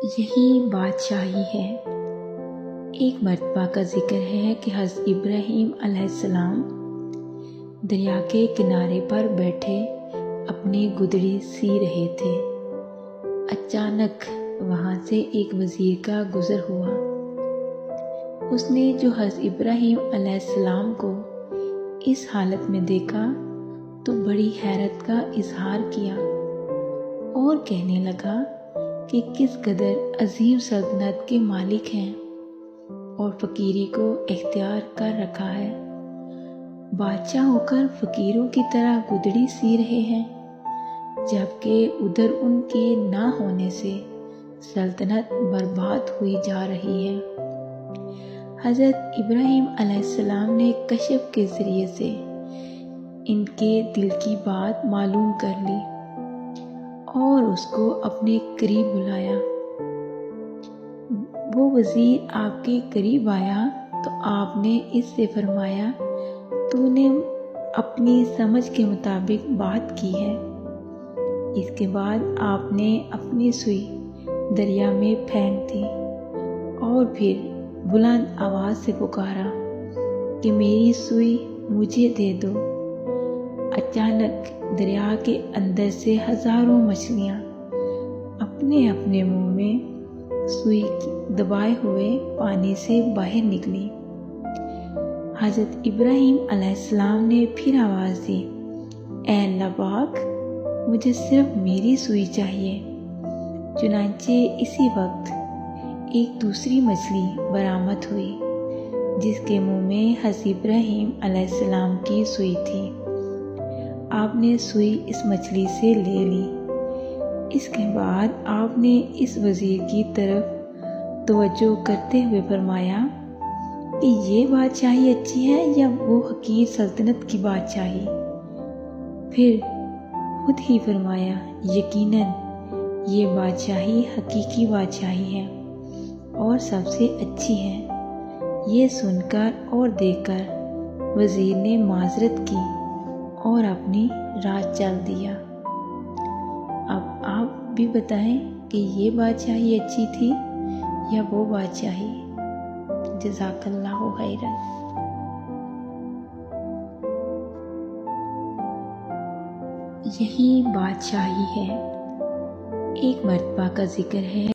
یہی بادشاہی ہے۔ ایک مرتبہ کا ذکر ہے کہ حضرت ابراہیم علیہ السلام دریا کے کنارے پر بیٹھے اپنی گدڑی سی رہے تھے۔ اچانک وہاں سے ایک وزیر کا گزر ہوا۔ اس نے جو حضرت ابراہیم علیہ السلام کو اس حالت میں دیکھا تو بڑی حیرت کا اظہار کیا اور کہنے لگا کہ کس قدر عظیم سلطنت کے مالک ہیں اور فقیری کو اختیار کر رکھا ہے۔ بادشاہ ہو کر فقیروں کی طرح گدڑی سی رہے ہیں، جبکہ ادھر ان کے نہ ہونے سے سلطنت برباد ہوئی جا رہی ہے۔ حضرت ابراہیم علیہ السلام نے کشف کے ذریعے سے ان کے دل کی بات معلوم کر لی اور اس کو اپنے قریب بلایا۔ وہ وزیر آپ کے قریب آیا تو آپ نے اس سے فرمایا، تو نے اپنی سمجھ کے مطابق بات کی ہے۔ اس کے بعد آپ نے اپنی سوئی دریا میں پھینک دی اور پھر بلند آواز سے پکارا کہ میری سوئی مجھے دے دو۔ اچانک دریا کے اندر سے ہزاروں مچھلیاں اپنے اپنے منہ میں سوئی دبائے ہوئے پانی سے باہر نکلی۔ حضرت ابراہیم علیہ السلام نے پھر آواز دی، اے اللہ پاک، مجھے صرف میری سوئی چاہیے۔ چنانچہ اسی وقت ایک دوسری مچھلی برآمد ہوئی جس کے منہ میں حضرت ابراہیم علیہ السلام کی سوئی تھی۔ آپ نے سوئی اس مچھلی سے لے لی۔ اس کے بعد آپ نے اس وزیر کی طرف توجہ کرتے ہوئے فرمایا کہ یہ بادشاہی اچھی ہے یا وہ حقیر سلطنت کی بادشاہی؟ پھر خود ہی فرمایا، یقیناً یہ بادشاہی حقیقی بادشاہی ہے اور سب سے اچھی ہے۔ یہ سن کر اور دیکھ کر وزیر نے معذرت کی اور اپنی راہ چل دیا۔ اب آپ بھی بتائیں کہ یہ بادشاہی اچھی تھی یا وہ بادشاہی؟ جزاک اللہ خیرا۔ یہی بادشاہی ہے۔ ایک مرتبہ کا ذکر ہے